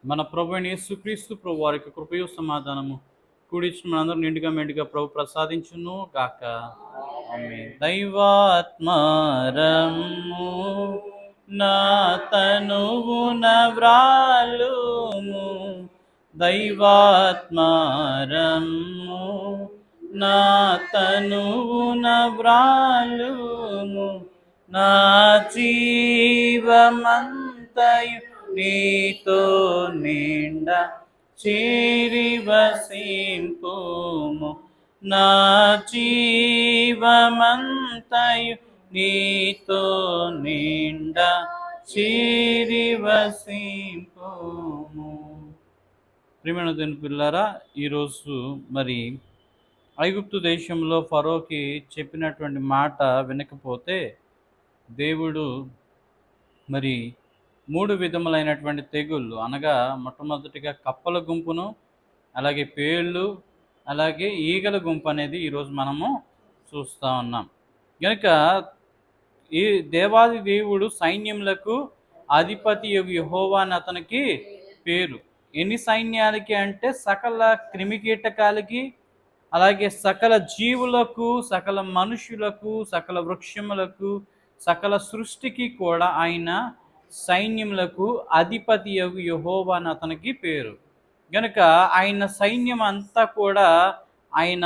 మన ప్రభు అయిన యేసుక్రీస్తు ప్రభు వారికి కృపయు సమాధానము కూడిచ్చిన మనందరం నిండుగా మెండుగా ప్రభు ప్రసాదించును గాక. ఆమేన్. దైవాత్మారము నా తనువున వ్రాలుము, దైవాత్మారము నా తనువున వ్రాలుము, నా జీవమంతయు నీతో నిండా చేరి వసింపుము, నా జీవమంతయు నీతో నిండా చేరి వసింపుము. ప్రియమైన దేవుని పిల్లారా, ఈరోజు మరి ఐగుప్తు దేశంలో ఫరోకి చెప్పినటువంటి మాట వినకపోతే దేవుడు మరి 3 విధములైనటువంటి తెగుళ్ళు, అనగా మొట్టమొదటిగా కప్పల గుంపును, అలాగే పేళ్ళు, అలాగే ఈగల గుంపు అనేది ఈరోజు మనము చూస్తూ ఉన్నాం. కనుక ఈ దేవాది దేవుడు సైన్యములకు అధిపతి యెహోవా అని అతనికి పేరు. ఎన్ని సైన్యాలకి అంటే సకల క్రిమికీటకాలకి, అలాగే సకల జీవులకు, సకల మనుషులకు, సకల వృక్షములకు, సకల సృష్టికి కూడా ఆయన సైన్యములకు అధిపతి యెహోవా అని అతనికి పేరు. గనుక ఆయన సైన్యం అంతా కూడా ఆయన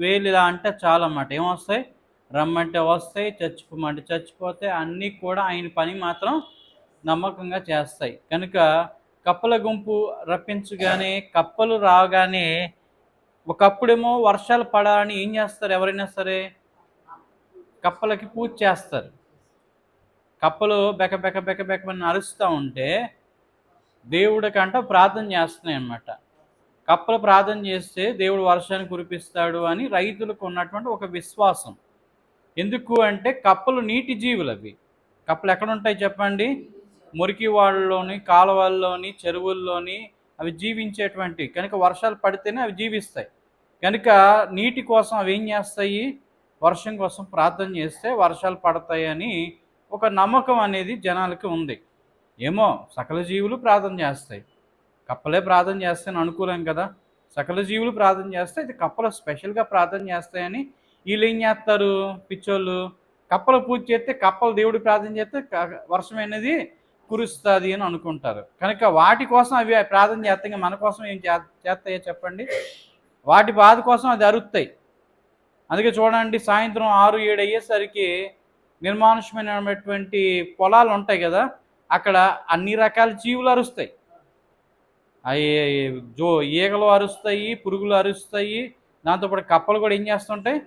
వేలిలా అంటే చాలన్నమాట. ఏమొస్తాయి? రమ్మంటే వస్తాయి, చచ్చిపోమంటే చచ్చిపోతాయి. అన్నీ కూడా ఆయన పని మాత్రం నమ్మకంగా చేస్తాయి. కనుక కప్పల గుంపు రప్పించగానే, కప్పలు రాగానే, ఒకప్పుడేమో వర్షాలు పడాలని ఏం చేస్తారు? ఎవరైనా సరే కప్పలకి పూజ చేస్తారు. కప్పలు బెక బెక బెక బెకమని అరుస్తూ ఉంటే దేవుడికంట ప్రార్థన చేస్తున్నాయి అన్నమాట. కప్పలు ప్రార్థన చేస్తే దేవుడు వర్షాన్ని కురిపిస్తాడు అని రైతులకు ఉన్నటువంటి ఒక విశ్వాసం. ఎందుకు అంటే కప్పలు నీటి జీవులు. అవి కప్పలు ఎక్కడ ఉంటాయి చెప్పండి? మురికి వాళ్ళలోని, కాలువల్లోని, చెరువుల్లోని అవి జీవించేటువంటివి. కనుక వర్షాలు పడితేనే అవి జీవిస్తాయి. కనుక నీటి కోసం అవి ఏం చేస్తాయి? వర్షం కోసం ప్రార్థన చేస్తే వర్షాలు పడతాయని ఒక నమ్మకం అనేది జనాలకి ఉంది. ఏమో సకల జీవులు ప్రార్థన చేస్తాయి, కప్పలే ప్రార్థన చేస్తాయని అనుకూలం కదా. సకల జీవులు ప్రార్థన చేస్తే ఇది కప్పలు స్పెషల్గా ప్రార్థన చేస్తాయని వీళ్ళు ఏం చేస్తారు? పిచ్చోళ్ళు కప్పలు పూజ చేస్తే, కప్పలు దేవుడు ప్రార్థన చేస్తే వర్షం అనేది కురుస్తుంది అని అనుకుంటారు. కనుక వాటి కోసం అవి ప్రార్థన చేస్తాయి. మన కోసం ఏం చేస్తాయో చెప్పండి? వాటి బాధ కోసం అది అరుస్తాయి. అందుకే చూడండి, సాయంత్రం 6-7 అయ్యేసరికి నిర్మానుష్యమైనటువంటి పొలాలు ఉంటాయి కదా, అక్కడ అన్ని రకాల జీవులు అరుస్తాయి. అవి ఈగలు అరుస్తాయి, పురుగులు అరుస్తాయి, దాంతోపాటు కప్పలు కూడా ఏం చేస్తుంటాయి?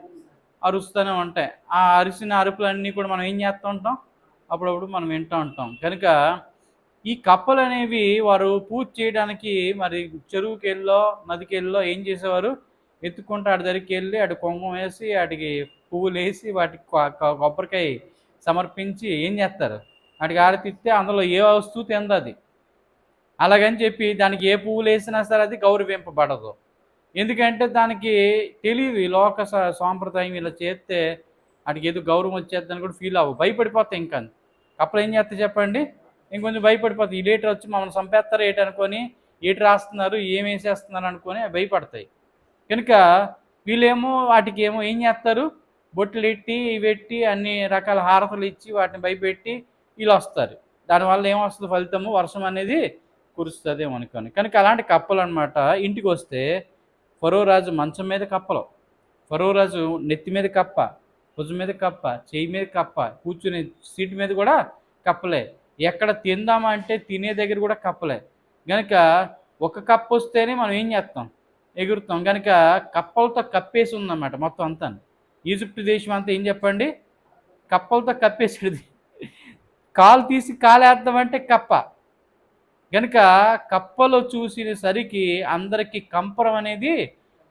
అరుస్తూనే ఉంటాయి. ఆ అరిసిన అరుపులన్నీ కూడా మనం ఏం చేస్తూ ఉంటాం? అప్పుడప్పుడు మనం వింటూ ఉంటాం. కనుక ఈ కప్పలు అనేవి వారు పూజ చేయడానికి మరి చెరువుకి వెళ్ళో, నదికి వెళ్ళో ఏం చేసేవారు? ఎత్తుకుంటూ ఆడి దగ్గరికి వెళ్ళి ఆడి కుంకుమ వేసి, వాటికి పువ్వులు వేసి, వాటికి కొబ్బరికాయ సమర్పించి ఏం చేస్తారు? వాటికి ఆరతిస్తే అందులో ఏ వస్తువు తిందది. అలాగని చెప్పి దానికి ఏ పువ్వులు వేసినా సరే అది గౌరవింపబడదు. ఎందుకంటే దానికి తెలియదు ఈ లోక సాంప్రదాయం ఇలా చేస్తే వాటికి ఏదో గౌరవం వచ్చేద్దని కూడా ఫీల్ అవ్వవు, భయపడిపోతాయి. ఇంకా కప్పలు ఏం చేస్తాయి చెప్పండి? ఇంకొంచెం భయపడిపోతాయి. ఈ లీటర్ వచ్చి మమ్మల్ని చంపేస్తారు ఏంటి అనుకొని, ఏటి రాస్తున్నారు, ఏం వేసేస్తున్నారు అనుకొని భయపడతాయి. కనుక వీళ్ళేమో వాటికి ఏమో ఏం చేస్తారు? బొట్లు ఎట్టి పెట్టి అన్ని రకాల హారతలు ఇచ్చి వాటిని భయపెట్టి వీళ్ళు వస్తారు. దానివల్ల ఏమొస్తుంది? ఫలితము వర్షం అనేది కురుస్తుందేమో అనుకోని. కనుక అలాంటి కప్పలు అనమాట. ఇంటికి వస్తే ఫరో రాజు మంచం మీద కప్పలు, ఫరో రాజు నెత్తి మీద కప్ప, భుజం మీద కప్ప, చెయ్యి మీద కప్ప, కూర్చునే సీటు మీద కూడా కప్పలే, ఎక్కడ తిందామా అంటే తినే దగ్గర కూడా కప్పలే. కనుక ఒక కప్ప వస్తేనే మనం ఏం చేస్తాం? ఎగురుతాం. కనుక కప్పలతో కప్పేసి ఉందన్నమాట మొత్తం అంతా. ఈజిప్ట్ దేశం అంతా ఏం చెప్పండి? కప్పలతో కప్పేసేది. కాలు తీసి కాలేద్దామంటే కప్ప. కనుక కప్పలు చూసేసరికి అందరికీ కంపరం అనేది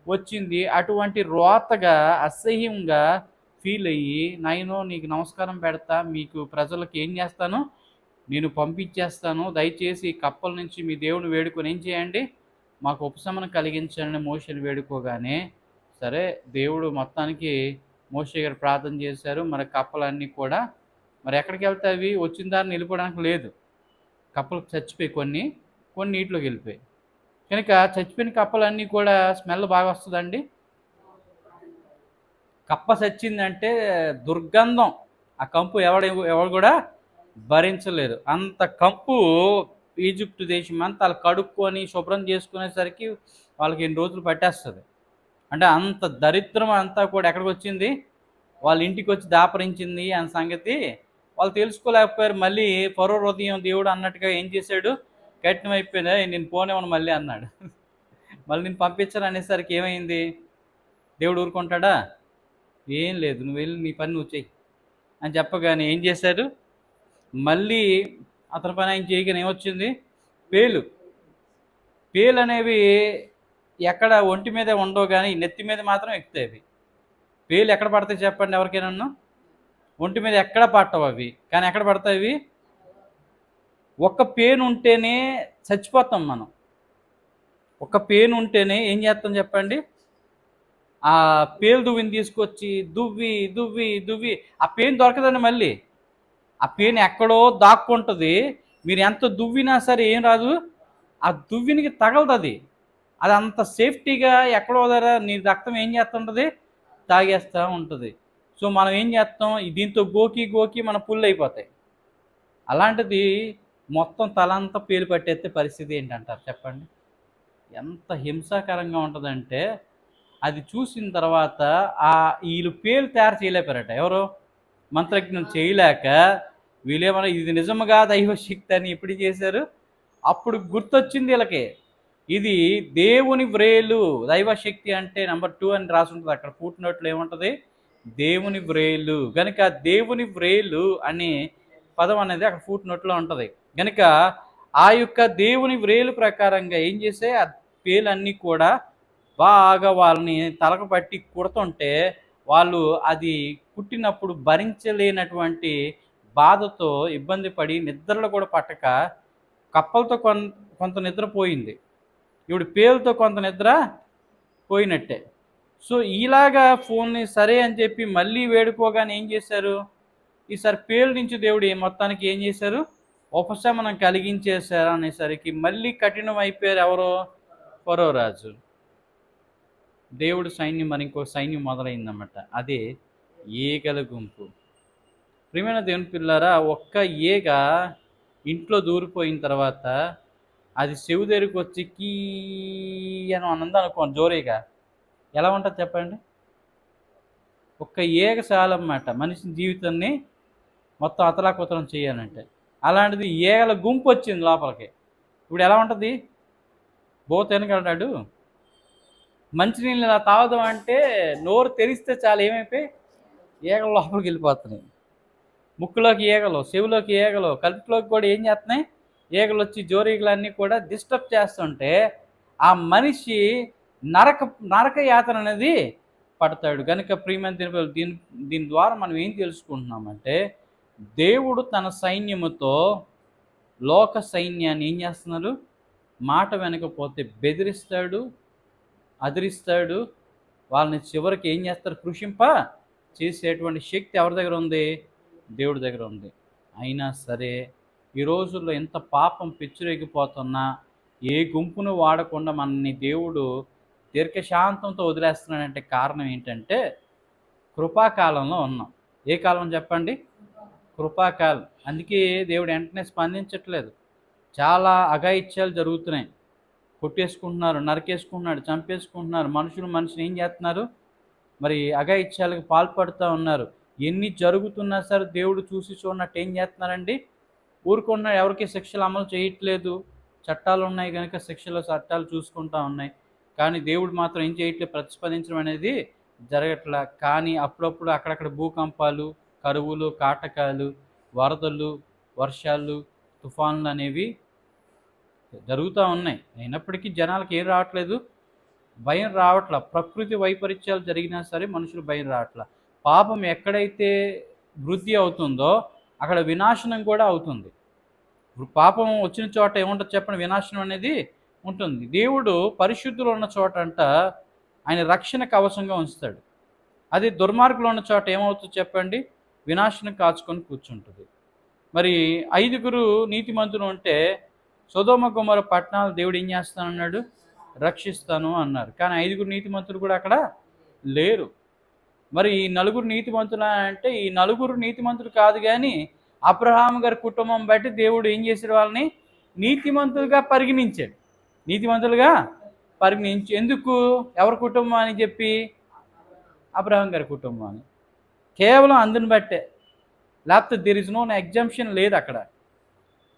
వచ్చింది. అటువంటి రోతగా, అసహ్యంగా ఫీల్ అయ్యి, నాయనో నీకు నమస్కారం పెడతా, మీకు ప్రజలకు ఏం చేస్తాను? నేను పంపించేస్తాను, దయచేసి కప్పల నుంచి మీ దేవుని వేడుకొని ఏం చేయండి? మాకు ఉపశమనం కలిగించండి మోషేని వేడుకోగానే, సరే దేవుడు మొత్తానికి మోషే గారు ప్రార్థన చేశారు. మరి కప్పలన్నీ కూడా మరి ఎక్కడికి వెళ్తాయి? వచ్చిన దారిని వెళ్ళిపోవడానికి లేదు. కప్పలు చచ్చిపోయి కొన్ని కొన్ని నీటిలోకి వెళ్ళిపోయాయి. కనుక చచ్చిపోయిన కప్పలన్నీ కూడా స్మెల్ బాగా వస్తుందండి. కప్ప చచ్చిందంటే దుర్గంధం. ఆ కంపు ఎవడు కూడా భరించలేరు. అంత కంపు ఈజిప్ట్ దేశం అంతా వాళ్ళు కడుక్కొని శుభ్రం చేసుకునేసరికి వాళ్ళకి ఎన్ని రోజులు పట్టేస్తుంది. అంటే అంత దరిద్రం అంతా కూడా ఎక్కడికి వచ్చింది, వాళ్ళ ఇంటికి వచ్చి దాపరించింది అన్న సంగతి వాళ్ళు తెలుసుకోలేకపోయారు. మళ్ళీ ఫరో హృదయం దేవుడు అన్నట్టుగా ఏం చేశాడు, కఠినమైపోయింది, నేను పోనేమని మళ్ళీ అన్నాడు. మళ్ళీ నేను పంపించాను అనేసరికి ఏమైంది, దేవుడు ఊరుకుంటాడా? ఏం లేదు, నువ్వు వెళ్ళి నీ పని నువ్వు చెయ్యి అని చెప్పగానే ఏం చేశారు, మళ్ళీ అతని పని ఆయన చేయగానే ఏమొచ్చింది, పేలు. పేలు అనేవి ఎక్కడ ఒంటి మీద ఉండవు కానీ నెత్తి మీద మాత్రం ఎక్కుతాయి అవి. పేలు ఎక్కడ పడతాయి చెప్పండి ఎవరికైనా? ఒంటి మీద ఎక్కడ పట్టవు అవి, కానీ ఎక్కడ పడతాయి అవి? ఒక్క పేను ఉంటేనే చచ్చిపోతాం మనం. ఒక్క పేను ఉంటేనే ఏం చేస్తాం చెప్పండి, ఆ పేలు దువ్విని తీసుకొచ్చి దువ్వి దువ్వి దువ్వి ఆ పేను దొరకదండి. మళ్ళీ ఆ పేను ఎక్కడో దాక్కుంటుంది. మీరు ఎంత దువ్వినా సరే ఏం రాదు, ఆ దువ్వినికి తగలదు. అది అంత సేఫ్టీగా ఎక్కడో దగ్గర నీ రక్తం ఏం చేస్తుంటుంది, తాగేస్తూ ఉంటుంది. సో మనం ఏం చేస్తాం, దీంతో గోకి గోకి మన పుళ్ళు అయిపోతాయి. అలాంటిది మొత్తం తలంతా పేలు పట్టేస్తే పరిస్థితి ఏంటంటారు చెప్పండి? ఎంత హింసాకరంగా ఉంటుందంటే అది చూసిన తర్వాత వీళ్ళు పేలు తయారు చేయలేపారట. ఎవరు? మంత్రజ్ఞం చేయలేక వీళ్ళేమన్నా ఇది నిజముగా దైవశక్తి అని ఎప్పుడు చేశారు, అప్పుడు గుర్తొచ్చింది వీళ్ళకి, ఇది దేవుని వ్రేలు. దైవశక్తి అంటే నెంబర్ 2 అని రాసి ఉంటుంది అక్కడ ఫుట్ నోట్లో. ఏముంటుంది, దేవుని వ్రేలు. కనుక దేవుని వ్రేలు అనే పదం అనేది అక్కడ ఫుట్ నోట్లో ఉంటుంది. కనుక ఆ యొక్క దేవుని వ్రేలు ప్రకారంగా ఏం చేసే ఆ పేలన్నీ కూడా బాగా వాళ్ళని తలకు పట్టి కుడుతుంటే వాళ్ళు అది కుట్టినప్పుడు భరించలేనటువంటి బాధతో ఇబ్బంది పడి నిద్రలో కూడా పట్టక కప్పలతో కొంత నిద్రపోయింది, ఇప్పుడు పేలుతో కొంత నిద్ర పోయినట్టే. సో ఇలాగా ఫోన్ని సరే అని చెప్పి మళ్ళీ వేడుకోగానే ఏం చేశారు, ఈసారి పేలు నుంచి దేవుడు మొత్తానికి ఏం చేశారు, ఉపశమనం కలిగించేశారు. అనేసరికి మళ్ళీ కఠినం అయిపోయారు. ఎవరో? ఫరో రాజు. దేవుడు సైన్యం మరి ఇంకో సైన్యం మొదలైందన్నమాట, అదే ఈగల గుంపు. ప్రియమైన దేవుని పిల్లారా, ఒక్క ఈగ ఇంట్లో దూరిపోయిన తర్వాత అది చెవు దగ్గరికి వచ్చి కీ అని అన్నది అనుకోండి జోరీగా, ఎలా ఉంటుంది చెప్పండి? ఒక్క ఈగ చాలన్నమాట మనిషి జీవితాన్ని మొత్తం అతలాకుతలం చేయాలంటే. అలాంటిది ఈగల గుంపు వచ్చింది లోపలికి. ఇప్పుడు ఎలా ఉంటుంది? బోత వెనకడాడు మంచినీళ్ళు ఇలా తాగుదాం అంటే నోరు తెరిస్తే చాలా ఏమైపోయి ఈగలు లోపలికి వెళ్ళిపోతున్నాయి. ముక్కులోకి ఈగలు, చెవులోకి ఈగలు, కడుపులోకి కూడా ఏం చేస్తున్నాయి, ఈగలు వచ్చి జోరీగలన్నీ కూడా డిస్టర్బ్ చేస్తుంటే ఆ మనిషి నరక యాతన అనేది పడతాడు. కనుక ప్రియమైన దీని ద్వారా మనం ఏం తెలుసుకుంటున్నామంటే, దేవుడు తన సైన్యముతో లోక సైన్యాన్ని ఏం చేస్తున్నారు, మాట వెనకపోతే బెదిరిస్తాడు, అదిరిస్తాడు. వాళ్ళని చివరికి ఏం చేస్తారు, కృషింప చేసేటువంటి శక్తి ఎవరి దగ్గర ఉంది, దేవుడి దగ్గర ఉంది. అయినా సరే ఈ రోజుల్లో ఎంత పాపం పెచ్చురేగిపోతున్నా ఏ గుంపును వాడకుండా మనని దేవుడు దీర్ఘశాంతంతో వదిలేస్తున్నాడంటే కారణం ఏంటంటే, కృపాకాలంలో ఉన్నాం. ఏ కాలం చెప్పండి? కృపాకాలం. అందుకే దేవుడు వెంటనే స్పందించట్లేదు. చాలా అఘాయిత్యాలు జరుగుతున్నాయి. కొట్టేసుకుంటున్నారు, నరికేసుకుంటున్నాడు, చంపేసుకుంటున్నారు. మనుషుని ఏం చేస్తున్నారు, మరి అఘాయిత్యాలకు పాల్పడుతూ ఉన్నారు. ఎన్ని జరుగుతున్నా సరే దేవుడు చూసి చూడనట్టు ఏం చేస్తున్నారండి, ఊరుకున్న. ఎవరికి శిక్షలు అమలు చేయట్లేదు. చట్టాలు ఉన్నాయి కనుక చట్టాలు చూసుకుంటూ ఉన్నాయి. కానీ దేవుడు మాత్రం ఏం చేయట్లేదు, ప్రతిస్పందించడం అనేది జరగట్లా. కానీ అప్పుడప్పుడు అక్కడక్కడ భూకంపాలు, కరువులు, కాటకాలు, వరదలు, వర్షాలు, తుఫాన్లు అనేవి జరుగుతూ ఉన్నాయి. అయినప్పటికీ జనాలకు ఏం రావట్లేదు, భయం రావట్లా. ప్రకృతి వైపరీత్యాలు జరిగినా సరే మనుషులు భయం రావట్లా. పాపం ఎక్కడైతే వృద్ధి అవుతుందో అక్కడ వినాశనం కూడా అవుతుంది. ఇప్పుడు పాపం వచ్చిన చోట ఏముంటుంది చెప్పండి, వినాశనం అనేది ఉంటుంది. దేవుడు పరిశుద్ధులు ఉన్న చోట అంట ఆయన రక్షణ కవచంగా ఉంచుతాడు. అది దుర్మార్గులు ఉన్న చోట ఏమవుతుంది చెప్పండి, వినాశనం కాచుకొని కూర్చుంటుంది. మరి 5 నీతిమంతులు ఉంటే సొదొమ గొమొర్రా పట్టణాలు దేవుడు ఏం చేస్తానన్నాడు? రక్షిస్తాను అన్నారు. కానీ 5 నీతిమంతులు కూడా అక్కడ లేరు. మరి ఈ 4 నీతిమంతులా అంటే ఈ 4 నీతిమంతులు కాదు కానీ అబ్రహాము గారి కుటుంబం బట్టి దేవుడు ఏం చేశాడు? వాళ్ళని నీతిమంతులుగా పరిగణించాడు. నీతిమంతులుగా పరిగణించి ఎందుకు? ఎవరి కుటుంబం అని చెప్పి? అబ్రహాం గారి కుటుంబం అని. కేవలం అందుని బట్టే. లేకపోతే దెర్ ఇస్ నో ఎగ్జంప్షన్ లేదు అక్కడ.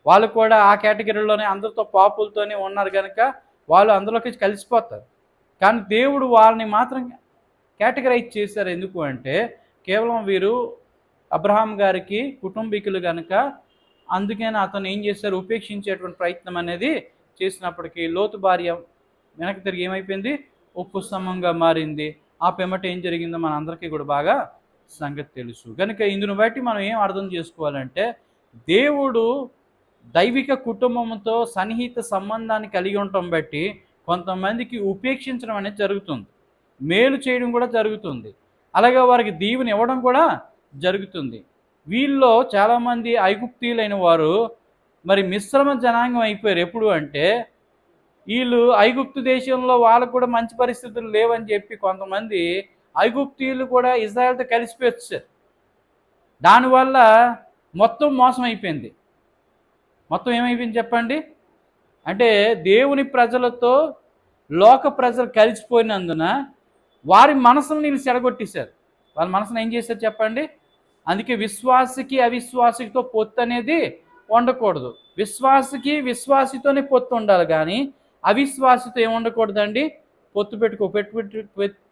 వాళ్ళు కూడా ఆ కేటగిరీలోనే అందరితో పాపులతోనే ఉన్నారు కనుక వాళ్ళు అందులోకి కలిసిపోతారు. కానీ దేవుడు వాళ్ళని మాత్రం కేటగరైజ్ చేశారు. ఎందుకు అంటే కేవలం వీరు అబ్రహాం గారికి కుటుంబీకులు కనుక అందుకని అతను ఏం చేశారు? ఉపేక్షించేటువంటి ప్రయత్నం అనేది చేసినప్పటికీ లోతు భార్య వెనక్కి తిరిగి ఏమైపోయింది? ఉప్పు స్తంభంగా మారింది. ఆ పిమ్మట ఏం జరిగిందో మన అందరికీ కూడా బాగా సంగతి తెలుసు. కనుక ఇందును బట్టి మనం ఏం అర్థం చేసుకోవాలంటే దేవుడు దైవిక కుటుంబంతో సన్నిహిత సంబంధాన్ని కలిగి ఉండటం బట్టి కొంతమందికి ఉపేక్షించడం అనేది జరుగుతుంది, మేలు చేయడం కూడా జరుగుతుంది, అలాగే వారికి దీవెన ఇవ్వడం కూడా జరుగుతుంది. వీళ్ళలో చాలామంది ఐగుప్తీయులైన వారు మరి మిశ్రమ జనాంగం అయిపోయారు. ఎప్పుడు అంటే వీళ్ళు ఐగుప్తు దేశంలో వాళ్ళకు కూడా మంచి పరిస్థితులు లేవని చెప్పి కొంతమంది ఐగుప్తీయులు కూడా ఇజ్రాయెల్తో కలిసిపోయి వచ్చారు. దానివల్ల మొత్తం మోసం అయిపోయింది. మొత్తం ఏమైపోయింది చెప్పండి? అంటే దేవుని ప్రజలతో లోక ప్రజలు కలిసిపోయినందున వారి మనసును నేను చెడగొట్టేశారు. వాళ్ళ మనసును ఏం చేశారు చెప్పండి? అందుకే విశ్వాసికి అవిశ్వాసితో పొత్తు అనేది ఉండకూడదు. విశ్వాసితోనే పొత్తు ఉండాలి, కానీ అవిశ్వాసితో ఏమి ఉండకూడదండి? పొత్తు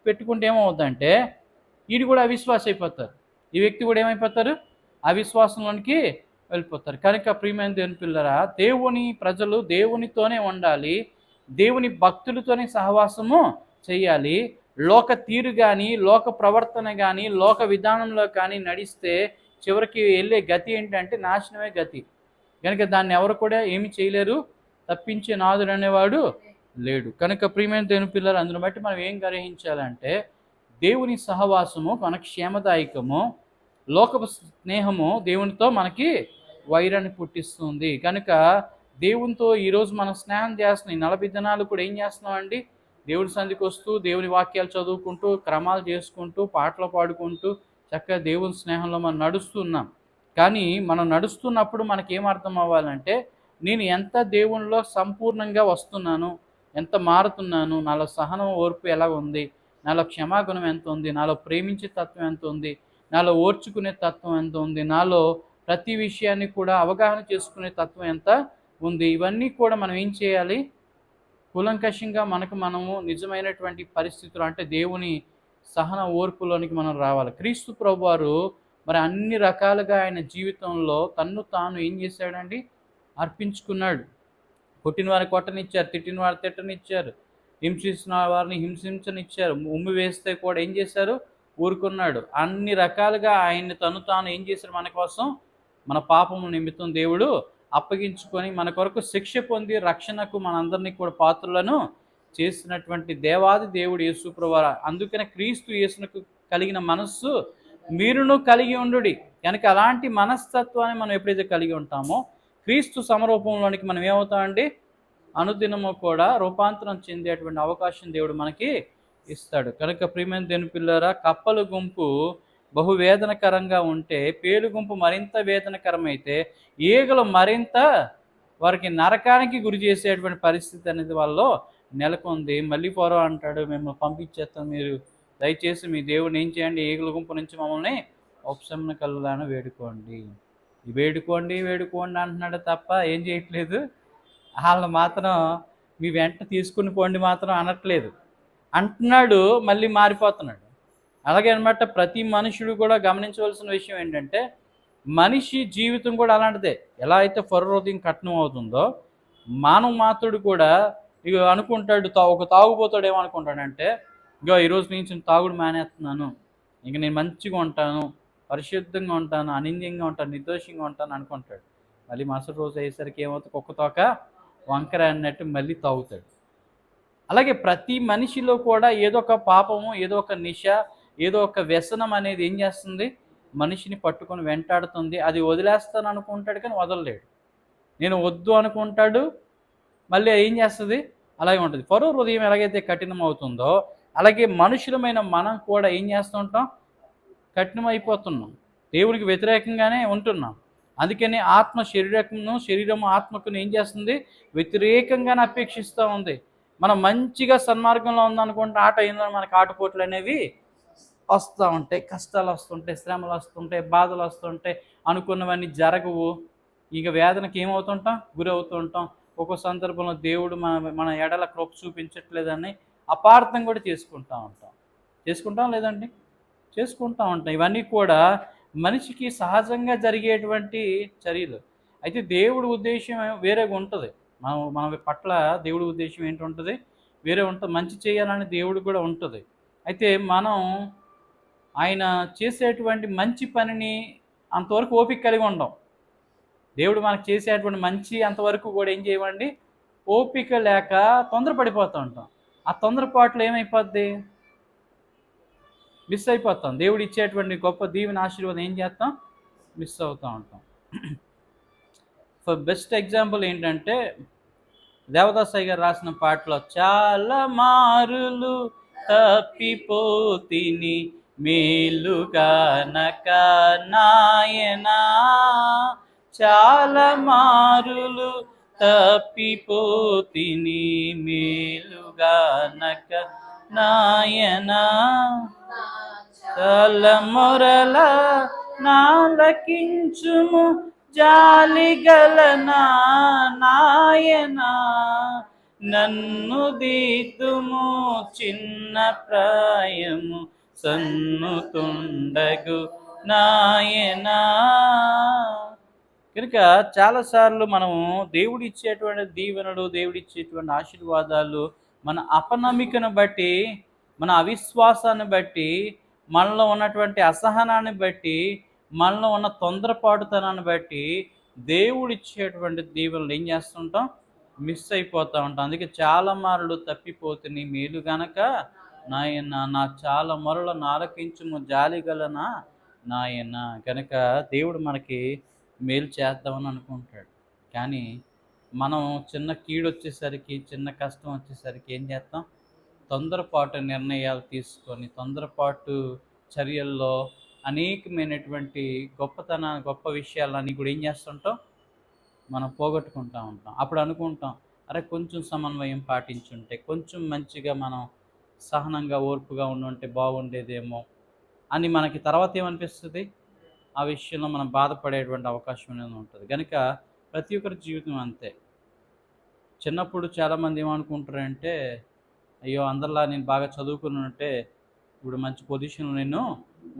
పెట్టుకుంటే ఏమవుతుందంటే వీడు కూడా అవిశ్వాస అయిపోతారు, ఈ వ్యక్తి కూడా ఏమైపోతారు? అవిశ్వాసంలోనికి వెళ్ళిపోతారు. కనుక ప్రియమైన దేవుని పిల్లరా, దేవుని ప్రజలు దేవునితోనే ఉండాలి, దేవుని భక్తులతోనే సహవాసము చేయాలి. లోక తీరు కానీ లోక ప్రవర్తన కానీ లోక విధానంలో కానీ నడిస్తే చివరికి వెళ్ళే గతి ఏంటంటే నాశనమే గతి. కనుక దాన్ని ఎవరు కూడా ఏమి చేయలేరు, తప్పించే నాదుడు అనేవాడు లేడు. కనుక ప్రియమైన దేవుని పిల్లలు, అందును బట్టి మనం ఏం గ్రహించాలంటే దేవుని సహవాసము మనకు క్షేమదాయకము, లోకపు స్నేహము దేవునితో మనకి వైరాన్ని పుట్టిస్తుంది. కనుక దేవునితో ఈరోజు మనం స్నేహం చేస్తున్నాం. 40 దినాలు కూడా ఏం చేస్తున్నామండి? దేవుని సంధికి వస్తూ దేవుని వాక్యాలు చదువుకుంటూ క్రమాలు చేసుకుంటూ పాటలు పాడుకుంటూ చక్కగా దేవుని స్నేహంలో మనం నడుస్తున్నాం. కానీ మనం నడుస్తున్నప్పుడు మనకేం అర్థం అవ్వాలంటే నేను ఎంత దేవునిలో సంపూర్ణంగా వస్తున్నాను, ఎంత మారుతున్నాను, నాలో సహనం ఓర్పు ఎలా ఉంది, నాలో క్షమాగుణం ఎంత ఉంది, నాలో ప్రేమించే తత్వం ఎంత ఉంది, నాలో ఓర్చుకునే తత్వం ఎంత ఉంది, నాలో ప్రతి విషయాన్ని కూడా అవగాహన చేసుకునే తత్వం ఎంత ఉంది. ఇవన్నీ కూడా మనం ఏం చేయాలి? కూలంకషంగా మనము నిజమైనటువంటి పరిస్థితులు అంటే దేవుని సహన ఓర్పులోనికి మనం రావాలి. క్రీస్తు ప్రభువారు మరి అన్ని రకాలుగా ఆయన జీవితంలో తన్ను తాను ఏం చేశాడండి? అర్పించుకున్నాడు. కొట్టిన వారిని కొట్టనిచ్చారు, తిట్టిన వారిని తిట్టనిచ్చారు, హింసించిన వారిని హింసించనిచ్చారు, ఉమ్మి వేస్తే కూడా ఏం చేశారు? ఊరుకున్నాడు. అన్ని రకాలుగా ఆయన్ని తను తాను ఏం చేశారు? మన కోసం, మన పాపము నిమిత్తం దేవుడు అప్పగించుకొని మన కొరకు శిక్ష పొంది రక్షణకు మనందరినీ కూడా పాత్రులను చేసినటువంటి దేవాది దేవుడు యేసు ప్రభువారు. అందుకనే క్రీస్తు యేసునకు కలిగిన మనస్సు మీరును కలిగి ఉండుడి. కనుక అలాంటి మనస్తత్వాన్ని మనం ఎప్పుడైతే కలిగి ఉంటామో క్రీస్తు సమరూపంలోనికి మనం ఏమవుతామండి? అనుదినము కూడా రూపాంతరం చెందేటువంటి అవకాశం దేవుడు మనకి ఇస్తాడు. కనుక ప్రియమైన దేవుని పిల్లరా, కప్పల గుంపు బహువేదనకరంగా ఉంటే పేలు గుంపు మరింత వేదనకరమైతే ఈగలు మరింత వారికి నరకానికి గురి చేసేటువంటి పరిస్థితి అనేది వాళ్ళలో నెలకొంది. మళ్ళీ ఫరో అంటాడు, మేము పంపించేస్తాం, మీరు దయచేసి మీ దేవుడిని ఏం చేయండి? ఈగల గుంపు నుంచి మమ్మల్ని ఉపశమన కలుగులాను వేడుకోండి. వేడుకోండి అంటున్నాడు తప్ప ఏం చేయట్లేదు. వాళ్ళు మాత్రం మీ వెంట తీసుకుని పోండి మాత్రం అనట్లేదు. అంటున్నాడు, మళ్ళీ మారిపోతున్నాడు. అలాగే అనమాట ప్రతి మనుషుడు కూడా గమనించవలసిన విషయం ఏంటంటే మనిషి జీవితం కూడా అలాంటిదే. ఎలా అయితే ఫరో హృదయం కఠినం అవుతుందో మానవ మాత్రుడు కూడా ఇక అనుకుంటాడు, ఒక తాగుబోతాడు ఏమనుకుంటాడంటే ఇగో ఈరోజు నుంచి తాగుడు మానేస్తున్నాను, ఇంక నేను మంచిగా ఉంటాను, పరిశుద్ధంగా ఉంటాను, అనింద్యంగా ఉంటాను, నిర్దోషంగా ఉంటాను అనుకుంటాడు. మళ్ళీ మరుసటి రోజు అయ్యేసరికి ఏమవుతుంది? కుక్కతోక వంకర అన్నట్టు మళ్ళీ తాగుతాడు. అలాగే ప్రతి మనిషిలో కూడా ఏదో ఒక పాపము, ఏదో ఒక నిశ, ఏదో ఒక వ్యసనం అనేది ఏం చేస్తుంది? మనిషిని పట్టుకొని వెంటాడుతుంది. అది వదిలేస్తాను అనుకుంటాడు కానీ వదలలేడు. నేను వద్దు అనుకుంటాడు, మళ్ళీ ఏం చేస్తుంది? అలాగే ఉంటుంది. ఫరో హృదయం ఎలాగైతే కఠినమవుతుందో అలాగే మనుషులమైన మనం కూడా ఏం చేస్తూ ఉంటాం? కఠినమైపోతున్నాం. దేవునికి వ్యతిరేకంగానే ఉంటున్నాం. అందుకని ఆత్మ శరీరము ఆత్మకును ఏం చేస్తుంది? వ్యతిరేకంగానే అపేక్షిస్తూ ఉంది. మనం మంచిగా సన్మార్గంలో ఉందనుకుంటే ఆ టైంలో మనకు ఆటుపోట్లు అనేవి వస్తూ ఉంటాయి, కష్టాలు వస్తుంటాయి, శ్రమలు వస్తుంటాయి, బాధలు వస్తుంటాయి, అనుకున్నవన్నీ జరగవు. ఇక వేదనకి ఏమవుతుంటాం? గురవుతూ ఉంటాం. ఒక్కో సందర్భంలో దేవుడు మన ఎడల కృప చూపించట్లేదని అపార్థం కూడా చేసుకుంటాం లేదండి? చేసుకుంటూ ఉంటాం. ఇవన్నీ కూడా మనిషికి సహజంగా జరిగేటువంటి చర్యలు. అయితే దేవుడి ఉద్దేశం వేరేగా ఉంటుంది. మన పట్ల దేవుడి ఉద్దేశం ఏంటుంటుంది? వేరే ఉంటుంది. మంచి చేయాలని దేవుడు కూడా ఉంటుంది. అయితే మనం ఆయన చేసేటువంటి మంచి పనిని అంతవరకు ఓపిక కలిగి ఉండం. దేవుడు మనకు చేసేటువంటి మంచి అంతవరకు కూడా ఏం చేయమండి? ఓపిక లేక తొందరపడిపోతూ ఉంటాం. ఆ తొందరపాట్లు ఏమైపోద్ది? మిస్ అయిపోతాం. దేవుడు ఇచ్చేటువంటి గొప్ప దీవెన ఆశీర్వాదం ఏం చేస్తాం? మిస్ అవుతూ ఉంటాం. ఫర్ బెస్ట్ ఎగ్జాంపుల్ ఏంటంటే దేవదాసయ్య గారు రాసిన పాటలో చాలా మారులు తప్పిపోతిని మేలుగానక నాయనా, చాలా మారులు తప్పిపోతిని మేలుగానక నాయనా, తలమొరల నాలకించుము జాలిగలనా నాయనా, నన్ను దిద్దుము చిన్న ప్రాయము సన్నుతుండగు నాయనా. కనుక చాలాసార్లు మనము దేవుడిచ్చేటువంటి దీవెనలు, దేవుడిచ్చేటువంటి ఆశీర్వాదాలు మన అపనమ్మికను బట్టి, మన అవిశ్వాసాన్ని బట్టి, మనలో ఉన్నటువంటి అసహనాన్ని బట్టి, మనలో ఉన్న తొందరపాటుతనాన్ని బట్టి దేవుడిచ్చేటువంటి దీవెనలు ఏం చేస్తుంటాం? మిస్ అయిపోతూ ఉంటాం. అందుకే చాలా మారులు తప్పిపోతుంది మేలు గనక నాయన, నా చాలా మొరల నాలకించుము జాలిగలనా నాయన. కనుక దేవుడు మనకి మేలు చేద్దామని అనుకుంటాడు. కానీ మనం చిన్న కీడు వచ్చేసరికి, చిన్న కష్టం వచ్చేసరికి ఏం చేస్తాం? తొందరపాటు నిర్ణయాలు తీసుకొని, తొందరపాటు చర్యల్లో అనేకమైనటువంటి గొప్ప విషయాలన్నీ కూడా ఏం చేస్తుంటాం? మనం పోగొట్టుకుంటూ ఉంటాం. అప్పుడు అనుకుంటాం, అరే కొంచెం సమన్వయం పాటించుంటే, కొంచెం మంచిగా మనం సహనంగా ఓర్పుగా ఉండుంటే బాగుండేదేమో అని మనకి తర్వాత ఏమనిపిస్తుంది? ఆ విషయంలో మనం బాధపడేటువంటి అవకాశం అనేది ఉంటుంది. కనుక ప్రతి ఒక్కరి జీవితం అంతే. చిన్నప్పుడు చాలామంది ఏమనుకుంటారంటే, అయ్యో అందరిలా నేను బాగా చదువుకుని ఉంటే ఇప్పుడు మంచి పొజిషన్లో నేను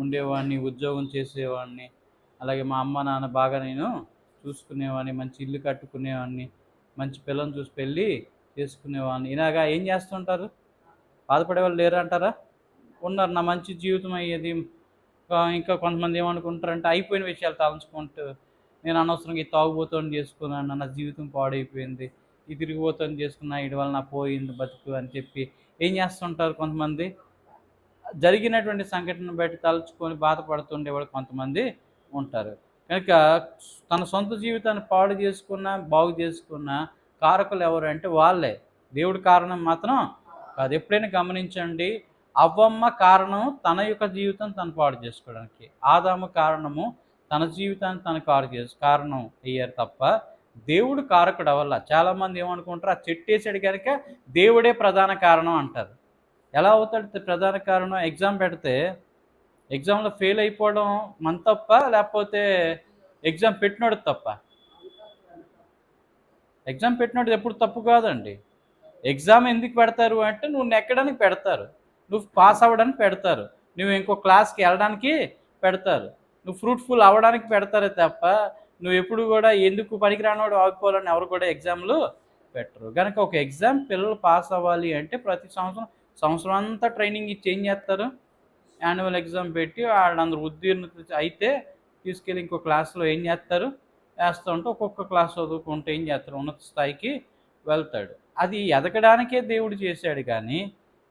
ఉండేవాడిని, ఉద్యోగం చేసేవాడిని, అలాగే మా అమ్మ నాన్న బాగా నేను చూసుకునేవాడిని, మంచి ఇల్లు కట్టుకునేవాడిని, మంచి పిల్లల్ని చూసి పెళ్ళి చేసుకునేవాడిని. ఇలాగా ఏం చేస్తుంటారు? బాధపడే వాళ్ళు లేరు అంటారా? ఉన్నారు. నా మంచి జీవితం అయ్యేది. ఇంకా కొంతమంది ఏమనుకుంటారంటే అయిపోయిన విషయాలు తలంచుకుంటూ, నేను అనవసరంగా ఈ తాగుబోతోని చేసుకున్నాను, నా జీవితం పాడైపోయింది, ఈ తిరిగిపోతోని చేసుకున్నా, వీటి వల్ల నా పోయింది బతుకు అని చెప్పి ఏం చేస్తుంటారు? కొంతమంది జరిగినటువంటి సంఘటనను బట్టి తలుచుకొని బాధపడుతుండేవాళ్ళు కొంతమంది ఉంటారు. కనుక తన సొంత జీవితాన్ని పాడు చేసుకున్న, బాగు చేసుకున్న కారకులు ఎవరు అంటే వాళ్ళే. దేవుడి కారణం మాత్రం కాదు. ఎప్పుడైనా గమనించండి, అవ్వమ్మ కారణం తన యొక్క జీవితం తను పాడు చేసుకోవడానికి, ఆదాము కారణము తన జీవితాన్ని తను కారణం అయ్యారు తప్ప దేవుడు కారకుడు అవ్వాల. చాలామంది ఏమనుకుంటారు, ఆ చెట్టు వేసాడు కనుక దేవుడే ప్రధాన కారణం అంటారు. ఎలా అవుతాడు ప్రధాన కారణం? ఎగ్జామ్ పెడితే ఎగ్జామ్లో ఫెయిల్ అయిపోవడం మన తప్ప, లేకపోతే ఎగ్జామ్ పెట్టినోడు తప్ప? ఎగ్జామ్ పెట్టినోడు ఎప్పుడు తప్పు కాదండి. ఎగ్జామ్ ఎందుకు పెడతారు అంటే నువ్వు నెక్కడానికి పెడతారు, నువ్వు పాస్ అవ్వడానికి పెడతారు, నువ్వు ఇంకో క్లాస్కి వెళ్ళడానికి పెడతారు, నువ్వు ఫ్రూట్ఫుల్ అవ్వడానికి పెడతారే తప్ప నువ్వు ఎప్పుడు కూడా ఎందుకు పనికిరానోడు ఆగిపోవాలని ఎవరు కూడా ఎగ్జామ్లు పెట్టరు. కనుక ఒక ఎగ్జామ్ పిల్లలు పాస్ అవ్వాలి అంటే ప్రతి సంవత్సరం అంతా ట్రైనింగ్ ఇచ్చి ఏం చేస్తారు? యాన్యువల్ ఎగ్జామ్ పెట్టి వాళ్ళందరూ ఉత్తీర్ణత అయితే తీసుకెళ్ళి ఇంకో క్లాస్లో ఏం చేస్తారు? వేస్తూ ఉంటే ఒక్కొక్క క్లాస్ చదువుకుంటే ఏం చేస్తారు? ఉన్నత స్థాయికి వెళ్తాడు. అది ఎదగడానికే దేవుడు చేశాడు, కానీ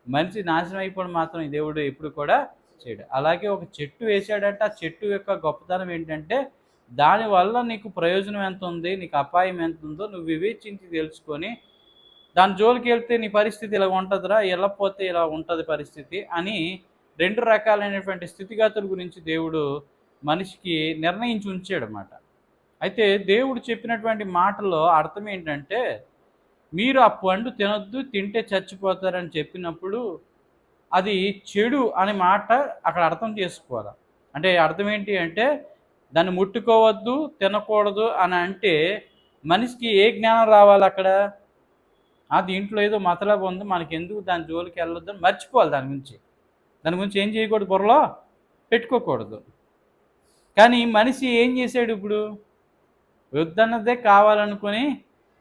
మనిషి నాశనం అయిపోవడం మాత్రం దేవుడు ఎప్పుడు కూడా చేయడు. అలాగే ఒక చెట్టు వేసాడంటే ఆ చెట్టు యొక్క గొప్పతనం ఏంటంటే దానివల్ల నీకు ప్రయోజనం ఎంత ఉంది, నీకు అపాయం ఎంత ఉందో నువ్వు వివేచించి తెలుసుకొని దాని జోలికి వెళ్తే నీ పరిస్థితి ఇలా ఉంటుందిరా, వెళ్ళకపోతే ఇలా ఉంటుంది పరిస్థితి అని 2 రకాలైనటువంటి స్థితిగతుల గురించి దేవుడు మనిషికి నిర్ణయించి ఉంచాడనమాట. అయితే దేవుడు చెప్పినటువంటి మాటల్లో అర్థం ఏంటంటే మీరు ఆ పండు తినొద్దు, తింటే చచ్చిపోతారని చెప్పినప్పుడు అది చెడు అనే మాట అక్కడ అర్థం చేసుకోవాలి. అంటే అర్థం ఏంటి అంటే దాన్ని ముట్టుకోవద్దు, తినకూడదు అని అంటే మనిషికి ఏ జ్ఞానం రావాలి అక్కడ? దీంట్లో ఏదో మతలబు ఉంది, మనకెందుకు దాని జోలికి వెళ్ళొద్దు అని మర్చిపోవాలి. దాని గురించి ఏం చేయకూడదు, బుర్రలో పెట్టుకోకూడదు. కానీ మనిషి ఏం చేశాడు ఇప్పుడు? వద్దన్నదే కావాలనుకుని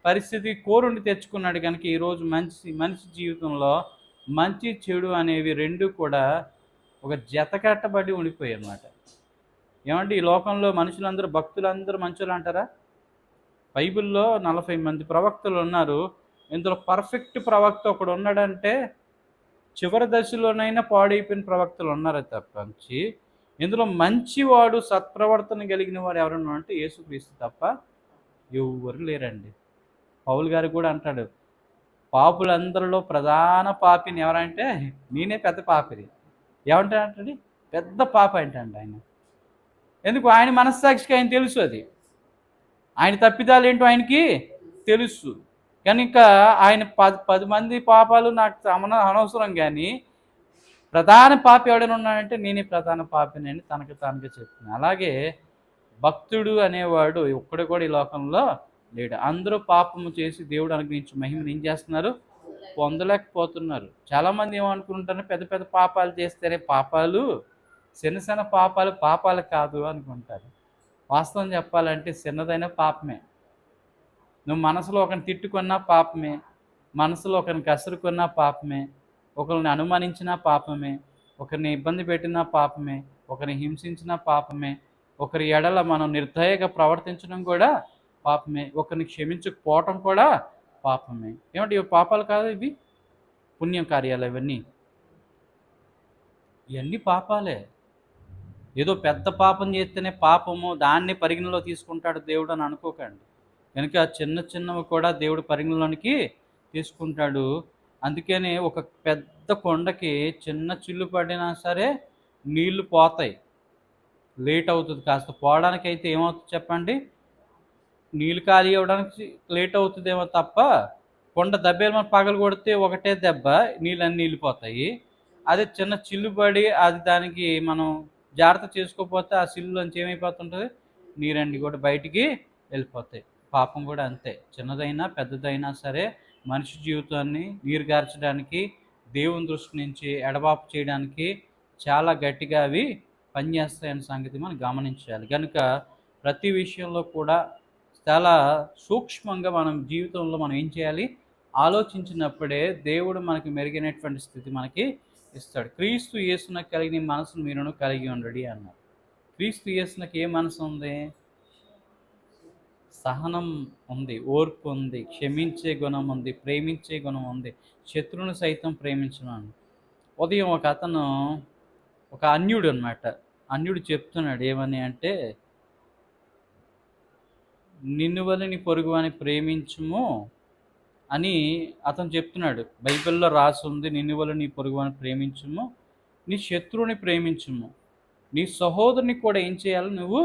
పరిస్థితి కోరుండి తెచ్చుకున్నాడు కనుక ఈరోజు మనిషి జీవితంలో మంచి చెడు అనేవి రెండు కూడా ఒక జతకట్టబడి ఉండిపోయాయి అన్నమాట. ఏమంటే ఈ లోకంలో మనుషులందరూ భక్తులందరూ మంచులు అంటారా? బైబిల్లో 40 మంది ప్రవక్తలు ఉన్నారు. ఇందులో పర్ఫెక్ట్ ప్రవక్త ఒకడు ఉన్నాడంటే చివరి దశలోనైనా పాడైపోయిన ప్రవక్తలు ఉన్నారే తప్పంచి ఇందులో మంచివాడు సత్ప్రవర్తన కలిగిన వాడు ఎవరన్నా అంటే యేసుక్రీస్తు తప్ప ఎవరు లేరండి. పౌలు గారు కూడా అంటాడు, పాపులందరిలో ప్రధాన పాపిని ఎవరంటే నేనే పెద్ద పాపిని. ఏమంటాడంటే పెద్ద పాప ఏంటండి ఆయన. ఎందుకు? ఆయన మనస్సాక్షికి ఆయన తెలుసు, అది ఆయన తప్పిదాలు ఏంటో ఆయనకి తెలుసు కనుక ఆయన 10 మంది పాపాలు నాకు అనవసరం. కానీ ప్రధాన పాపి ఎవడైనా ఉన్నాడంటే నేనే ప్రధాన పాపిని అని తనకి చెప్తున్నాను. అలాగే భక్తుడు అనేవాడు ఒక్కడు కూడా ఈ లోకంలో లేడు. అందరూ పాపము చేసి దేవుడు అనుగ్రహించి మహిమను ఏం చేస్తున్నారు? పొందలేకపోతున్నారు. చాలామంది ఏమనుకుంటారు, పెద్ద పెద్ద పాపాలు చేస్తేనే పాపాలు, చిన్న పాపాలు కాదు అనుకుంటారు. వాస్తవం చెప్పాలంటే చిన్నదైన పాపమే. నువ్వు మనసులో ఒకరిని తిట్టుకున్నా పాపమే, మనసులో ఒకరిని కసురుకున్నా పాపమే, ఒకరిని అనుమానించినా పాపమే, ఒకరిని ఇబ్బంది పెట్టినా పాపమే, ఒకరిని హింసించినా పాపమే, ఒకరి ఎడల మనం నిర్దయగా ప్రవర్తించడం కూడా పాపమే, ఒకరిని క్షమించకపోవటం కూడా పాపమే. ఏమంటే ఇవి పాపాలు కాదు, ఇవి పుణ్యం కార్యాలు. ఇవన్నీ పాపాలే. ఏదో పెద్ద పాపం చేస్తేనే పాపము దాన్ని పరిగణలో తీసుకుంటాడు దేవుడు అని అనుకోకండి. కనుక చిన్నవి కూడా దేవుడు పరిగణలోనికి తీసుకుంటాడు. అందుకనే ఒక పెద్ద కొండకి చిన్న చిల్లు పడినా సరే నీళ్లు పోతాయి, లేట్ అవుతుంది. కాస్త పోవడానికి అయితే ఏమవుతుంది చెప్పండి? నీళ్ళు ఖాళీ అవ్వడానికి లేట్ అవుతుందేమో తప్ప కొండ దెబ్బలు మనం పగలు కొడితే ఒకటే దెబ్బ నీళ్ళన్నీ వెళ్ళిపోతాయి. అదే చిన్న చిల్లు పడి అది దానికి మనం జాగ్రత్త చేసుకోకపోతే ఆ సిల్లులోంచి ఏమైపోతుంటుంది? నీరన్నీ కూడా బయటికి వెళ్ళిపోతాయి. పాపం కూడా అంతే. చిన్నదైనా పెద్దదైనా సరే మనిషి జీవితాన్ని నీరుగార్చడానికి, దేవుని దృష్టి నుంచి ఎడబాపు చేయడానికి చాలా గట్టిగా అవి పనిచేస్తాయన్న సంగతి మనం గమనించాలి. కనుక ప్రతి విషయంలో కూడా చాలా సూక్ష్మంగా మనం జీవితంలో మనం ఏం చేయాలి? ఆలోచించినప్పుడే దేవుడు మనకి మెరుగైనటువంటి స్థితి మనకి ఇస్తాడు. క్రీస్తు యేసునకు కలిగిన మనసును మీరును కలిగి ఉండండి అన్నారు. క్రీస్తు యేసునకు ఏ మనసు ఉంది? సహనం ఉంది, ఓర్పు ఉంది, క్షమించే గుణం ఉంది, ప్రేమించే గుణం ఉంది, శత్రువును సైతం ప్రేమించడం. ఉదయం ఒక అతను, ఒక అన్యుడు అనమాట, అన్యుడు చెప్తున్నాడు ఏమని అంటే, నిన్ను వల్ల నీ పొరుగు అని ప్రేమించుము అని అతను చెప్తున్నాడు. బైబిల్లో రాసి ఉంది, నిన్ను వల్ల నీ పొరుగు అని ప్రేమించుము, నీ శత్రువుని ప్రేమించుము, నీ సహోదరుని కూడా ఏం చేయాలి? నువ్వు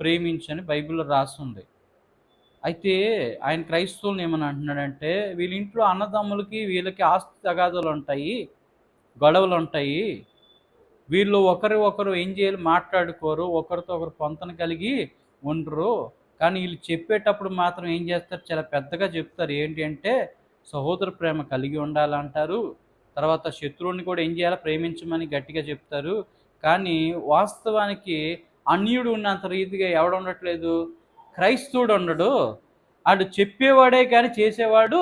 ప్రేమించని బైబిల్లో రాసి ఉంది. అయితే ఆయన క్రైస్తవులను ఏమని అంటున్నాడంటే, వీళ్ళ ఇంట్లో అన్నదమ్ములకి వీళ్ళకి ఆస్తి తగాదాలు ఉంటాయి, గొడవలు ఉంటాయి, వీళ్ళు ఒకరు ఏం చేయాలి? మాట్లాడుకోరు, ఒకరితో ఒకరు పొంతన కలిగి ఉండరు. కానీ వీళ్ళు చెప్పేటప్పుడు మాత్రం ఏం చేస్తారు? చాలా పెద్దగా చెప్తారు. ఏంటి అంటే సహోదర ప్రేమ కలిగి ఉండాలంటారు, తర్వాత శత్రువుని కూడా ఏం చేయాలి? ప్రేమించమని గట్టిగా చెప్తారు. కానీ వాస్తవానికి అన్యుడు ఉన్నంత రీతిగా ఎవడు ఉండట్లేదు? క్రైస్తవుడు ఉండడు. ఆడు చెప్పేవాడే కానీ చేసేవాడు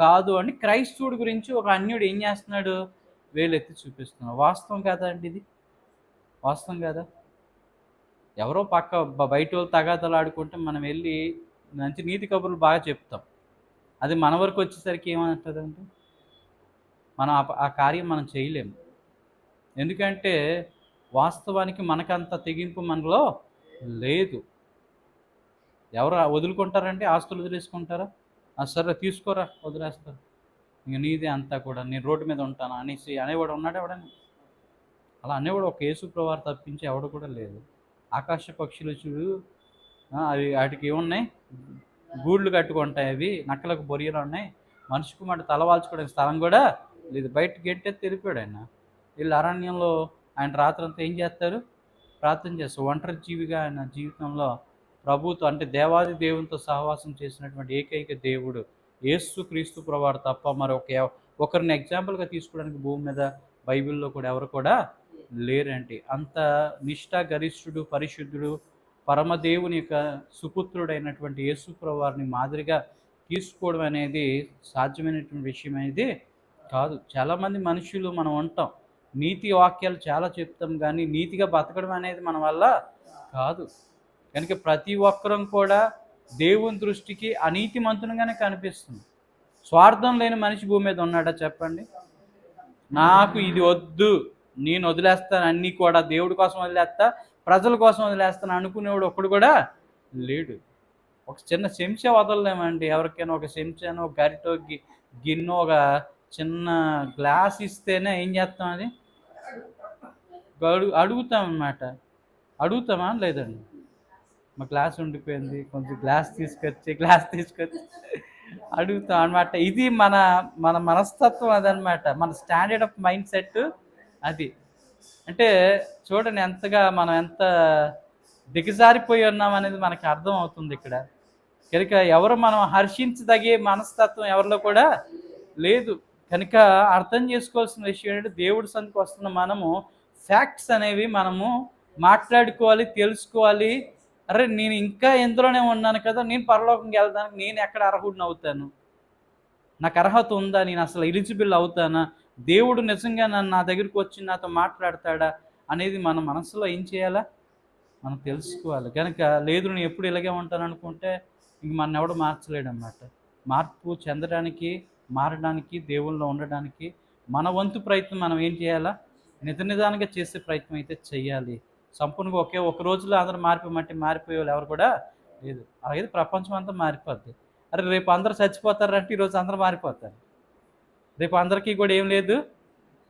కాదు అని క్రైస్తవుడి గురించి ఒక అన్యుడు ఏం చేస్తున్నాడు? వేలెత్తి చూపిస్తున్నాడు. వాస్తవం కాదా అండి ఇది? వాస్తవం కాదా? ఎవరో బయట వాళ్ళు తగాదాలు ఆడుకుంటే మనం వెళ్ళి మంచి నీతి కబుర్లు బాగా చెప్తాం. అది మన వరకు వచ్చేసరికి ఏమంటుందంటే మనం ఆ కార్యం మనం చేయలేము. ఎందుకంటే వాస్తవానికి మనకంత తెగింపు మనలో లేదు. ఎవరు వదులుకుంటారంటే ఆస్తులు వదిలేసుకుంటారా? సరే తీసుకోరా వదిలేస్తారు. ఇంక నీదే అంతా కూడా, నేను రోడ్డు మీద ఉంటాను అనేసి అనేవాడు ఉన్నాడు ఎవడైనా? అలా అనేవాడు ఒక యేసుప్రభువారు తప్పించి ఎవడు కూడా లేదు. ఆకాశ పక్షులు చూడు, అవి వాటికి ఏమున్నాయి, గూళ్ళు కట్టుకుంటాయి, అవి నక్కలకు బొరియలు ఉన్నాయి. మనిషి కుమారుడు తలవాల్చుకోవడానికి స్థలం కూడా లేదు. బయట గెట్టెత్తి తెలిపాడు ఆయన. వీళ్ళు అరణ్యంలో ఆయన రాత్రంతా ఏం చేస్తారు? ప్రార్థన చేస్తారు. ఒంటరి జీవిగా ఆయన జీవితంలో ప్రభుతో అంటే దేవాది దేవునితో సహవాసం చేసినటువంటి ఏకైక దేవుడు యేసుక్రీస్తు ప్రభువారు తప్ప ఒకరిని ఎగ్జాంపుల్గా తీసుకోవడానికి భూమి మీద బైబిల్లో కూడా ఎవరు కూడా లేరండి. అంత నిష్ఠా గరిష్ఠుడు, పరిశుద్ధుడు, పరమదేవుని యొక్క సుపుత్రుడైనటువంటి యేసు ప్రభువారిని మాదిరిగా తీసుకోవడం అనేది సాధ్యమైనటువంటి విషయం అనేది కాదు. చాలామంది మనుషులు మనం ఉంటాం, నీతి వాక్యాలు చాలా చెప్తాం, కానీ నీతిగా బతకడం అనేది మన వల్ల కాదు. కనుక ప్రతి ఒక్కరం కూడా దేవుని దృష్టికి అనీతిమంతునిగానే కనిపిస్తుంది. స్వార్థం లేని మనిషి భూమి మీద ఉన్నాడా చెప్పండి? నాకు ఇది వద్దు, నేను వదిలేస్తాను, అన్నీ కూడా దేవుడి కోసం వదిలేస్తా, ప్రజల కోసం వదిలేస్తాను అనుకునేవాడు ఒక్కడు కూడా లేడు. ఒక చిన్న చెంచా వదలలేమండి. ఎవరికైనా ఒక చెంచానో, ఒక గరిటో, గిన్నె, ఒక చిన్న గ్లాస్ ఇస్తేనే ఏం చేస్తాం? అది అడుగుతాం అన్నమాట. అడుగుతామా? లేదండి. మా గ్లాస్ ఉండిపోయింది, కొంచెం గ్లాస్ తీసుకొచ్చి అడుగుతాం అనమాట. ఇది మన మన మనస్తత్వం అదనమాట, మన స్టాండర్డ్ ఆఫ్ మైండ్ సెట్ అది. అంటే చూడండి ఎంతగా మనం ఎంత దిగజారిపోయి ఉన్నాం అనేది మనకి అర్థం అవుతుంది ఇక్కడ. కనుక ఎవరు మనం హర్షించదగే మనస్తత్వం ఎవరిలో కూడా లేదు. కనుక అర్థం చేసుకోవాల్సిన విషయం ఏంటంటే, దేవుడి సన్నిధికి వస్తున్న మనము ఫ్యాక్ట్స్ అనేవి మనము మాట్లాడుకోవాలి, తెలుసుకోవాలి. అరే నేను ఇంకా ఎందులోనే ఉన్నాను కదా, నేను పరలోకంకి వెళ్తానికి నేను ఎక్కడ అర్హుడిని అవుతాను, నాకు అర్హత ఉందా, నేను అసలు ఎలిజిబుల్ అవుతానా, దేవుడు నిజంగా నా దగ్గరికి వచ్చి నాతో మాట్లాడతాడా అనేది మన మనసులో ఏం చేయాలా, మనం తెలుసుకోవాలి. కనుక లేదు నేను ఎప్పుడు ఇలాగే ఉంటాను అనుకుంటే ఇంక మన ఎవడు మార్చలేడు అన్నమాట. మార్పు చెందడానికి, మారడానికి, దేవుల్లో ఉండడానికి మన వంతు ప్రయత్నం మనం ఏం చేయాలా, నిదానంగా చేసే ప్రయత్నం అయితే చెయ్యాలి. సంపూర్ణంగా ఒక రోజులో అందరూ మారిపోయే వాళ్ళు ఎవరు కూడా లేదు. అలాగే ప్రపంచం అంతా మారిపోద్ది. అరే రేపు అందరూ చచ్చిపోతారంటే ఈరోజు అందరూ మారిపోతారు. రేపు అందరికీ కూడా ఏం లేదు,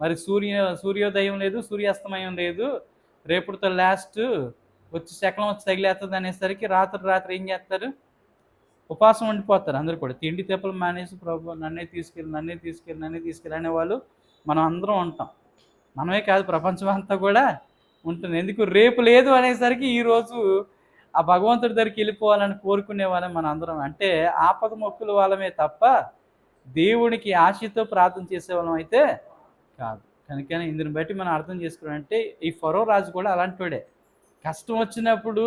మరి సూర్యోదయం లేదు, సూర్యాస్తమయం లేదు, రేపుతో లాస్ట్ వచ్చి శకలం వచ్చి తగిలేస్తుంది అనేసరికి రాత్రి ఏం చేస్తారు, ఉపవాసం ఉండిపోతారు. అందరూ కూడా తిండి తెప్పలు మానేసి ప్రభు నన్నే తీసుకెళ్ళి అనేవాళ్ళు మనం అందరం ఉంటాం. మనమే కాదు, ప్రపంచం అంతా కూడా ఉంటుంది. ఎందుకు, రేపు లేదు అనేసరికి ఈరోజు ఆ భగవంతుడి దగ్గరికి వెళ్ళిపోవాలని కోరుకునే వాళ్ళం మన అందరం. అంటే ఆపద మొక్కుల వాళ్ళమే తప్ప దేవునికి ఆశతో ప్రార్థన చేసేవాళ్ళం అయితే కాదు. కనుకనే ఇందుని బట్టి మనం అర్థం చేసుకోవాలంటే ఈ ఫరో రాజు కూడా అలాంటివాడే. కష్టం వచ్చినప్పుడు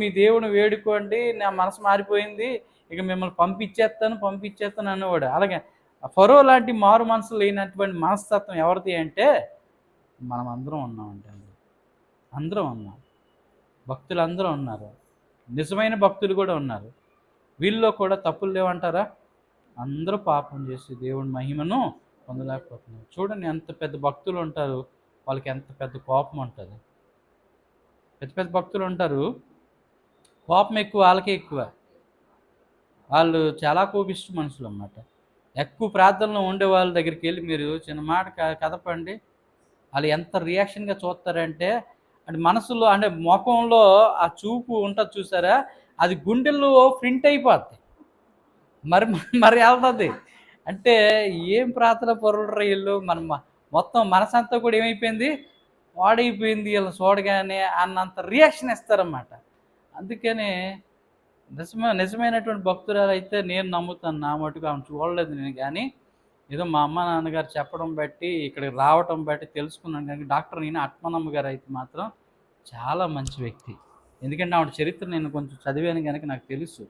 మీ దేవుని వేడుకోండి, నా మనసు మారిపోయింది, ఇక మిమ్మల్ని పంపించేస్తాను అన్నవాడు. అలాగే ఫరో లాంటి మారు మనసు లేనటువంటి మనస్తత్వం ఎవరిది అంటే మనం అందరం ఉన్నామండి. అందరం ఉన్నాం, భక్తులు అందరూ ఉన్నారు, నిజమైన భక్తులు కూడా ఉన్నారు. వీళ్ళలో కూడా తప్పులు లేవంటారా? అందరూ పాపం చేసి దేవుని మహిమను పొందలేకపోతున్నారు. చూడండి ఎంత పెద్ద భక్తులు ఉంటారు, వాళ్ళకి ఎంత పెద్ద కోపం ఉంటుంది. పెద్ద భక్తులు ఉంటారు, కోపం ఎక్కువ, వాళ్ళకే ఎక్కువ. వాళ్ళు చాలా కోపిష్ట మనుషులు అన్నమాట. ఎక్కువ ప్రార్థనలో ఉండే వాళ్ళ దగ్గరికి వెళ్ళి మీరు చిన్న మాట కదపండి, వాళ్ళు ఎంత రియాక్షన్గా చూస్తారంటే, అంటే మనసులో అంటే ముఖంలో ఆ చూపు ఉంటుంది చూసారా, అది గుండెల్లో ప్రింట్ అయిపోద్ది. మరి వెళ్తుంది. అంటే ఏం ప్రార్థన పరులు వీళ్ళు, మొత్తం మనసంతా కూడా ఏమైపోయింది, పాడైపోయింది వీళ్ళు చూడగానే అన్నంత రియాక్షన్ ఇస్తారన్నమాట. అందుకనే నిజమైనటువంటి భక్తురాలు అయితే నేను నమ్ముతాను. నా మటుకు ఆమె చూడలేదు నేను, కానీ ఏదో మా అమ్మ నాన్నగారు చెప్పడం బట్టి ఇక్కడికి రావటం బట్టి తెలుసుకున్నాను. కానీ డాక్టర్ నేను ఆత్మనమ్మ గారు అయితే మాత్రం చాలా మంచి వ్యక్తి. ఎందుకంటే ఆవిడ చరిత్ర నేను కొంచెం చదివాను కనుక నాకు తెలుసు.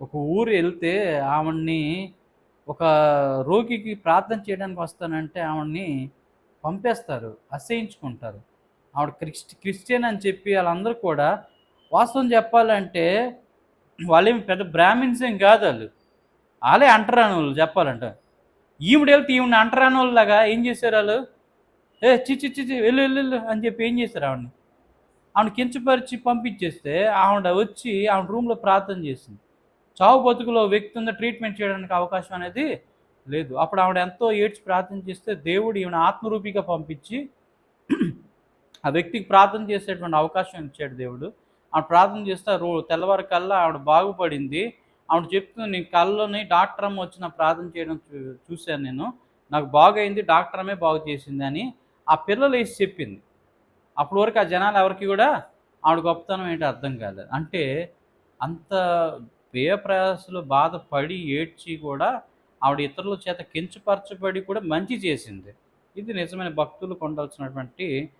ఒక ఊరు వెళ్తే ఆవిడ్ని ఒక రోగికి ప్రార్థన చేయడానికి వస్తానంటే ఆవిడ్ని పంపేస్తారు, అసహించుకుంటారు. ఆవిడ క్రిస్టియన్ అని చెప్పి వాళ్ళందరూ కూడా, వాస్తవం చెప్పాలంటే వాళ్ళేమి పెద్ద బ్రాహ్మిన్స్ ఏం కాదు, వాళ్ళే అంటరాని వాళ్ళు చెప్పాలంటే. ఈవిడ వెళ్తే ఈవిడ అంటరాని వాళ్ళలాగా ఏం చేశారు, వాళ్ళు చిచి చిచి వెళ్ళు వెళ్ళు వెళ్ళు" అని చెప్పి ఏం చేశారు ఆవిడని? ఆవిడ కించపరిచి పంపించేస్తే ఆవిడ వచ్చి ఆవిడ రూమ్‌లో ప్రార్థన చేసింది. చావు బతుకులో వ్యక్తి ఉన్న ట్రీట్మెంట్ చేయడానికి అవకాశం అనేది లేదు. అప్పుడు ఆవిడ ఎంతో ఏడ్చి ప్రార్థన చేస్తే దేవుడు ఈమెను ఆత్మరూపిగా పంపించి ఆ వ్యక్తికి ప్రార్థన చేసేటువంటి అవకాశం ఇచ్చాడు దేవుడు. ఆవిడ ప్రార్థన చేస్తే తెల్లవారికల్లా ఆవిడ బాగుపడింది. ఆవిడ చెప్తుంది, "నేను కల్లోని డాక్టర్ అమ్మ వచ్చి నా ప్రార్థన చేయడం చూశాను నేను. నాకు బాగయింది. డాక్టర్ అమ్మే బాగు చేసింది" అని ఆ పిల్ల లేసి చెప్పింది. అప్పటి వరకు ఆ జనాలు ఎవరికీ కూడా ఆవిడ గొప్పతనం ఏంటో అర్థం కాలేదు. అంటే అంత వ్యయ ప్రయాసలో బాధపడి, ఏడ్చి కూడా ఆవిడ ఇతరుల చేత కించపరచబడి కూడా మంచి చేసింది. ఇది నిజమైన భక్తులకు ఉండాల్సినటువంటి,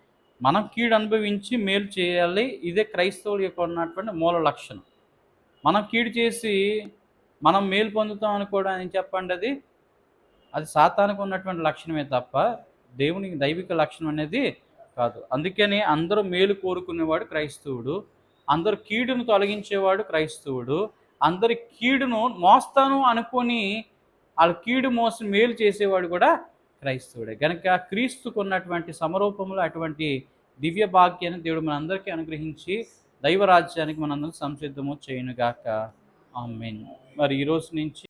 మనం కీడు అనుభవించి మేలు చేయాలి. ఇదే క్రైస్తవుల యొక్క ఉన్నటువంటి మూల లక్షణం. మనం కీడు చేసి మనం మేలు పొందుతాం అనుకోవడం చెప్పండి అది? అది సాతానుకు ఉన్నటువంటి లక్షణమే తప్ప దేవునికి దైవిక లక్షణం అనేది కాదు. అందుకని అందరూ మేలు కోరుకునేవాడు క్రైస్తవుడు. అందరూ కీడును తొలగించేవాడు క్రైస్తవుడు. అందరి కీడును మోస్తాను అనుకోని ఆళ్ళ కీడు మోసి మేలు చేసేవాడు కూడా క్రైస్తవుడే. గనక క్రీస్తుకున్నటువంటి సమరూపంలో అటువంటి దివ్య భాగ్యాన్ని దేవుడు మనందరికీ అనుగ్రహించి దైవ రాజ్యానికి మనందరం సంసిద్ధము చేయునుగాక. ఆమేన్. మరి ఈరోజు నుంచి